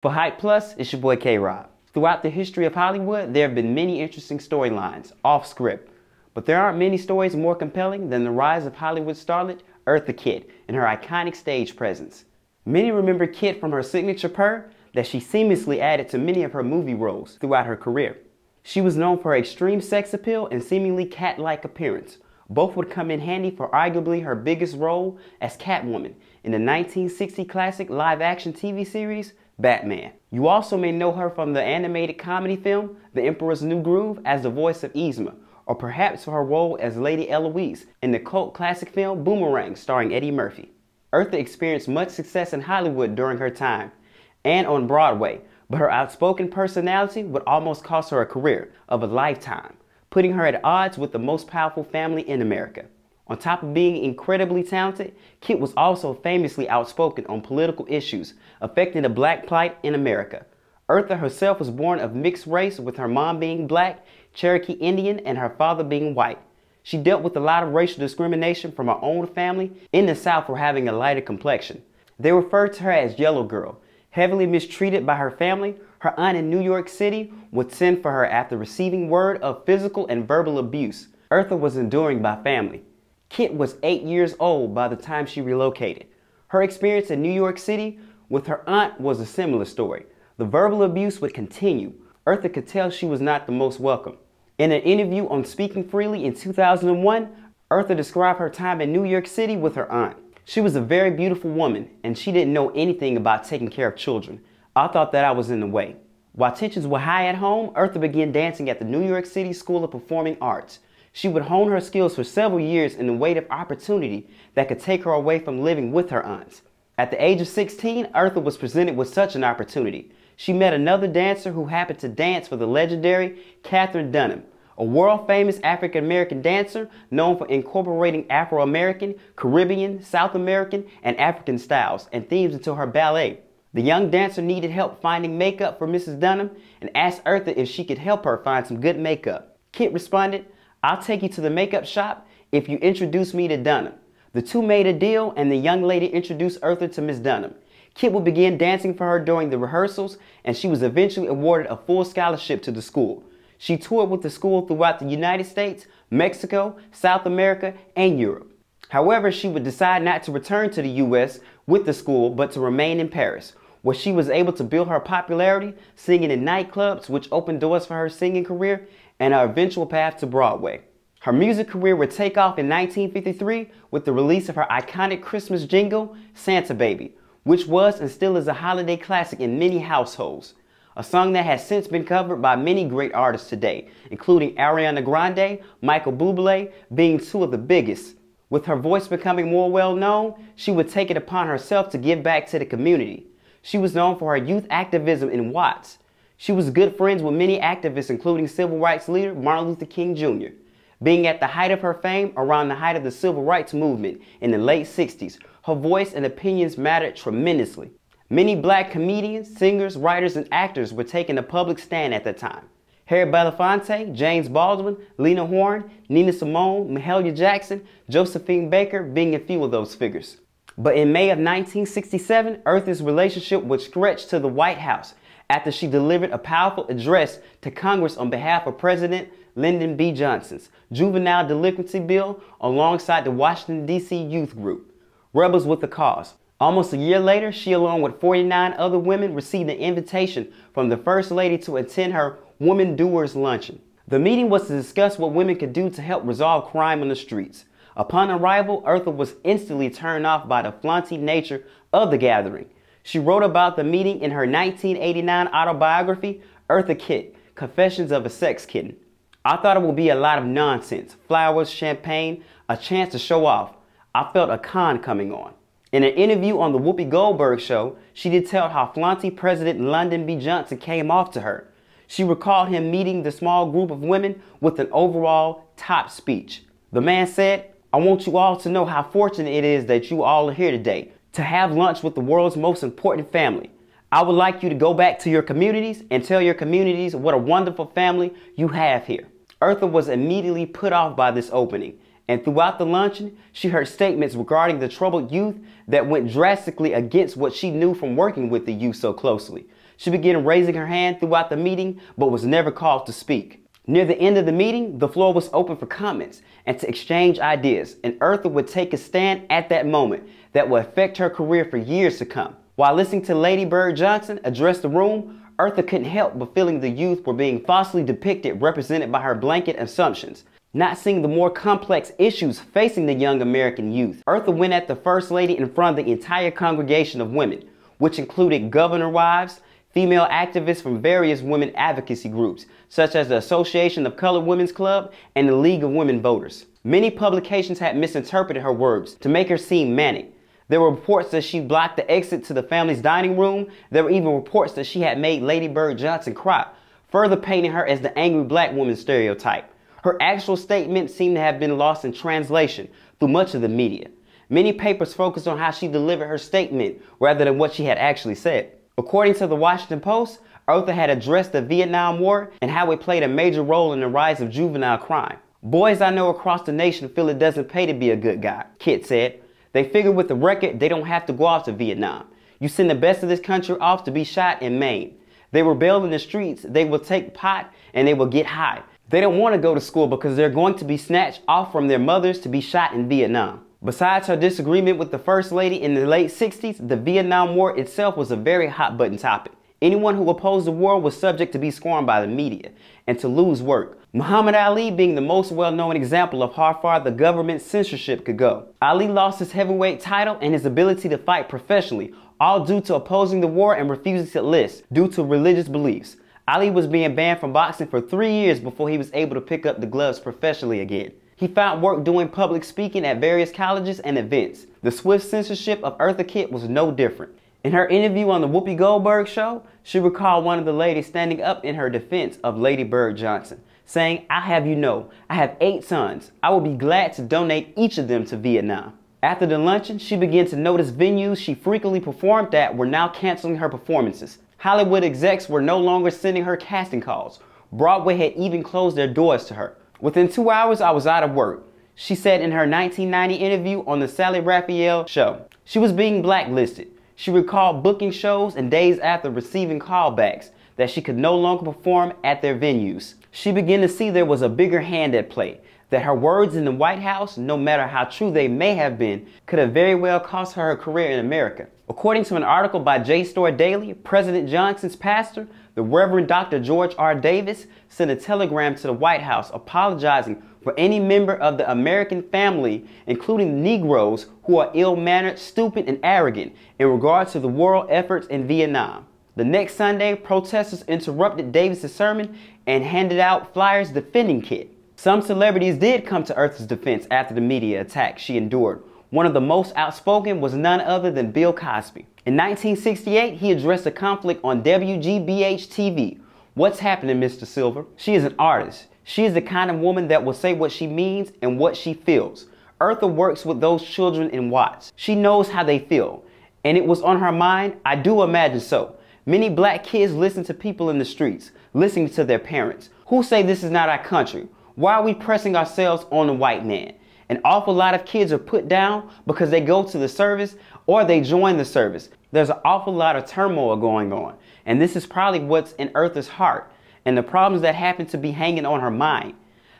For Hype Plus, it's your boy K-Rob. Throughout the history of Hollywood, there have been many interesting storylines, off script. But there aren't many stories more compelling than the rise of Hollywood starlet Eartha Kitt and her iconic stage presence. Many remember Kitt from her signature purr that she seamlessly added to many of her movie roles throughout her career. She was known for her extreme sex appeal and seemingly cat-like appearance. Both would come in handy for arguably her biggest role as Catwoman in the 1960 classic live-action TV series, Batman. You also may know her from the animated comedy film, The Emperor's New Groove, as the voice of Yzma, or perhaps for her role as Lady Eloise in the cult classic film Boomerang starring Eddie Murphy. Eartha experienced much success in Hollywood during her time and on Broadway, but her outspoken personality would almost cost her a career of a lifetime, putting her at odds with the most powerful family in America. On top of being incredibly talented, Kitt was also famously outspoken on political issues affecting the black plight in America. Eartha herself was born of mixed race, with her mom being black, Cherokee Indian, and her father being white. She dealt with a lot of racial discrimination from her own family in the South for having a lighter complexion. They referred to her as Yellow Girl. Heavily mistreated by her family, her aunt in New York City would send for her after receiving word of physical and verbal abuse Eartha was enduring by family. Kitt was 8 years old by the time she relocated. Her experience in New York City with her aunt was a similar story. The verbal abuse would continue. Eartha could tell she was not the most welcome. In an interview on Speaking Freely in 2001, Eartha described her time in New York City with her aunt. She was a very beautiful woman, and she didn't know anything about taking care of children. I thought that I was in the way. While tensions were high at home, Eartha began dancing at the New York City School of Performing Arts. She would hone her skills for several years in the wait of opportunity that could take her away from living with her aunts. At the age of 16, Eartha was presented with such an opportunity. She met another dancer who happened to dance for the legendary Katherine Dunham, a world-famous African-American dancer known for incorporating Afro-American, Caribbean, South American, and African styles and themes into her ballet. The young dancer needed help finding makeup for Mrs. Dunham and asked Eartha if she could help her find some good makeup. Kitt responded, "I'll take you to the makeup shop if you introduce me to Dunham." The two made a deal, and the young lady introduced Eartha to Miss Dunham. Kitt would begin dancing for her during the rehearsals, and she was eventually awarded a full scholarship to the school. She toured with the school throughout the United States, Mexico, South America, and Europe. However, she would decide not to return to the U.S. with the school, but to remain in Paris, where she was able to build her popularity singing in nightclubs, which opened doors for her singing career and her eventual path to Broadway. Her music career would take off in 1953 with the release of her iconic Christmas jingle, Santa Baby, which was and still is a holiday classic in many households. A song that has since been covered by many great artists today, including Ariana Grande, Michael Bublé being two of the biggest. With her voice becoming more well-known, she would take it upon herself to give back to the community. She was known for her youth activism in Watts. She was good friends with many activists, including civil rights leader Martin Luther King Jr. Being at the height of her fame around the height of the civil rights movement in the late 60s, her voice and opinions mattered tremendously. Many black comedians, singers, writers, and actors were taking a public stand at that time. Harry Belafonte, James Baldwin, Lena Horne, Nina Simone, Mahalia Jackson, Josephine Baker being a few of those figures. But in May of 1967, Eartha's relationship would stretch to the White House after she delivered a powerful address to Congress on behalf of President Lyndon B. Johnson's juvenile delinquency bill alongside the Washington, D.C. youth group, Rebels with a Cause. Almost a year later, she along with 49 other women received an invitation from the First Lady to attend her Women Doers Luncheon. The meeting was to discuss what women could do to help resolve crime on the streets. Upon arrival, Eartha was instantly turned off by the flaunty nature of the gathering. She wrote about the meeting in her 1989 autobiography, Eartha Kitt, Confessions of a Sex Kitten. "I thought it would be a lot of nonsense, flowers, champagne, a chance to show off. I felt a con coming on." In an interview on the Whoopi Goldberg show, she detailed how flaunty President Lyndon B. Johnson came off to her. She recalled him meeting the small group of women with an overall top speech. The man said, "I want you all to know how fortunate it is that you all are here today, to have lunch with the world's most important family. I would like you to go back to your communities and tell your communities what a wonderful family you have here." Eartha was immediately put off by this opening, and throughout the luncheon, she heard statements regarding the troubled youth that went drastically against what she knew from working with the youth so closely. She began raising her hand throughout the meeting, but was never called to speak. Near the end of the meeting, the floor was open for comments and to exchange ideas, and Eartha would take a stand at that moment that would affect her career for years to come. While listening to Lady Bird Johnson address the room, Eartha couldn't help but feeling the youth were being falsely depicted, represented by her blanket assumptions, not seeing the more complex issues facing the young American youth. Eartha went at the First Lady in front of the entire congregation of women, which included governor wives, female activists from various women advocacy groups, such as the Association of Colored Women's Club and the League of Women Voters. Many publications had misinterpreted her words to make her seem manic. There were reports that she blocked the exit to the family's dining room. There were even reports that she had made Lady Bird Johnson cry, further painting her as the angry black woman stereotype. Her actual statement seemed to have been lost in translation through much of the media. Many papers focused on how she delivered her statement rather than what she had actually said. According to the Washington Post, Eartha had addressed the Vietnam War and how it played a major role in the rise of juvenile crime. "Boys I know across the nation feel it doesn't pay to be a good guy," Kitt said. "They figure with the record they don't have to go off to Vietnam. You send the best of this country off to be shot and maimed. They rebel in the streets, they will take pot and they will get high. They don't want to go to school because they're going to be snatched off from their mothers to be shot in Vietnam." Besides her disagreement with the First Lady in the late 60s, the Vietnam War itself was a very hot button topic. Anyone who opposed the war was subject to be scorned by the media and to lose work. Muhammad Ali being the most well-known example of how far the government censorship could go. Ali lost his heavyweight title and his ability to fight professionally, all due to opposing the war and refusing to enlist due to religious beliefs. Ali was being banned from boxing for 3 years before he was able to pick up the gloves professionally again. He found work doing public speaking at various colleges and events. The swift censorship of Eartha Kitt was no different. In her interview on the Whoopi Goldberg show, she recalled one of the ladies standing up in her defense of Lady Bird Johnson, saying, "I have you know, I have 8 sons. I will be glad to donate each of them to Vietnam." After the luncheon, she began to notice venues she frequently performed at were now canceling her performances. Hollywood execs were no longer sending her casting calls. Broadway had even closed their doors to her. "Within 2 hours, I was out of work," she said in her 1990 interview on the Sally Raphael show. She was being blacklisted. She recalled booking shows and days after receiving callbacks that she could no longer perform at their venues. She began to see there was a bigger hand at play, that her words in the White House, no matter how true they may have been, could have very well cost her her career in America. According to an article by JSTOR Daily, President Johnson's pastor, the Reverend Dr. George R. Davis, sent a telegram to the White House apologizing for any member of the American family, including Negroes, who are ill-mannered, stupid, and arrogant in regards to the war efforts in Vietnam. The next Sunday, protesters interrupted Davis' sermon and handed out flyers defending Kitt. Some celebrities did come to Eartha's defense after the media attack she endured. One of the most outspoken was none other than Bill Cosby. In 1968, he addressed a conflict on WGBH-TV. "What's happening, Mr. Silver?" She is an artist. She is the kind of woman that will say what she means and what she feels. Eartha works with those children in Watts. She knows how they feel. And it was on her mind? I do imagine so. Many black kids listen to people in the streets, listening to their parents, who say this is not our country. Why are we pressing ourselves on the white man? An awful lot of kids are put down because they go to the service or they join the service. There's an awful lot of turmoil going on. And this is probably what's in Eartha's heart and the problems that happen to be hanging on her mind.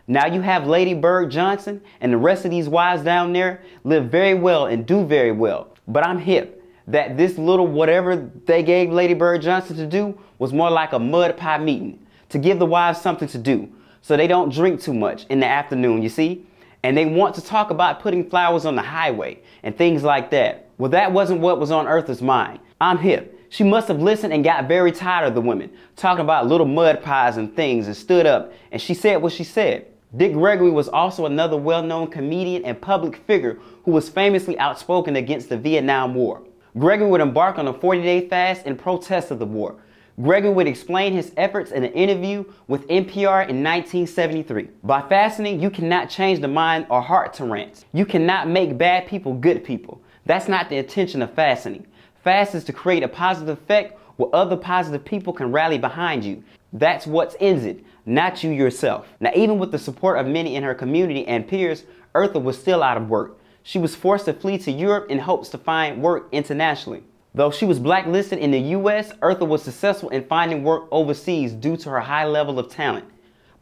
Now you have Lady Bird Johnson and the rest of these wives down there live very well and do very well. But I'm hip that this little whatever they gave Lady Bird Johnson to do was more like a mud pie meeting to give the wives something to do so they don't drink too much in the afternoon, you see? And they want to talk about putting flowers on the highway and things like that. Well, that wasn't what was on Eartha's mind. I'm hip. She must have listened and got very tired of the women talking about little mud pies and things and stood up and she said what she said. Dick Gregory was also another well-known comedian and public figure who was famously outspoken against the Vietnam War. Gregory would embark on a 40-day fast in protest of the war. Gregory would explain his efforts in an interview with NPR in 1973. By fasting, you cannot change the mind or heart tyrants. You cannot make bad people good people. That's not the intention of fasting. Fast is to create a positive effect where other positive people can rally behind you. That's what's in it, not you yourself. Now, even with the support of many in her community and peers, Eartha was still out of work. She was forced to flee to Europe in hopes to find work internationally. Though she was blacklisted in the US, Eartha was successful in finding work overseas due to her high level of talent.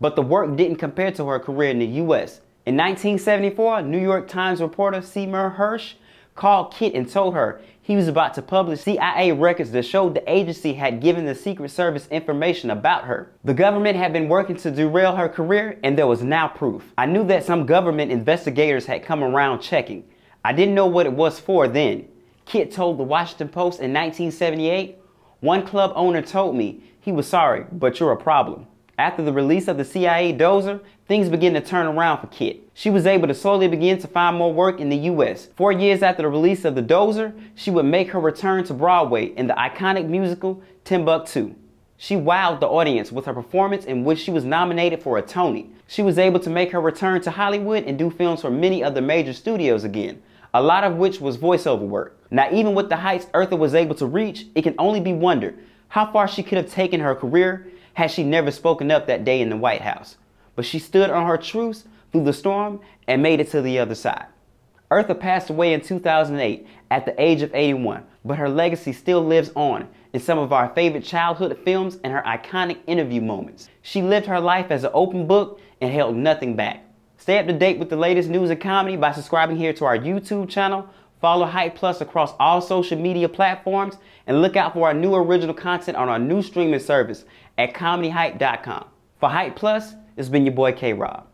But the work didn't compare to her career in the US. In 1974, New York Times reporter Seymour Hersh called Kitt and told her he was about to publish CIA records that showed the agency had given the Secret Service information about her. The government had been working to derail her career, and there was now proof. I knew that some government investigators had come around checking. I didn't know what it was for then. Kitt told the Washington Post in 1978, "One club owner told me, he was sorry, but you're a problem." After the release of the CIA dozer, things began to turn around for Kitt. She was able to slowly begin to find more work in the US. 4 years after the release of the dozer, she would make her return to Broadway in the iconic musical Timbuktu. She wowed the audience with her performance, in which she was nominated for a Tony. She was able to make her return to Hollywood and do films for many of the major studios again, a lot of which was voiceover work. Now, even with the heights Eartha was able to reach, it can only be wondered how far she could have taken her career had she never spoken up that day in the White House. But she stood on her truth through the storm and made it to the other side. Eartha passed away in 2008 at the age of 81, but her legacy still lives on in some of our favorite childhood films and her iconic interview moments. She lived her life as an open book and held nothing back. Stay up to date with the latest news and comedy by subscribing here to our YouTube channel. Follow Hype Plus across all social media platforms, and look out for our new original content on our new streaming service at comedyhype.com. For Hype Plus, it's been your boy K-Rob.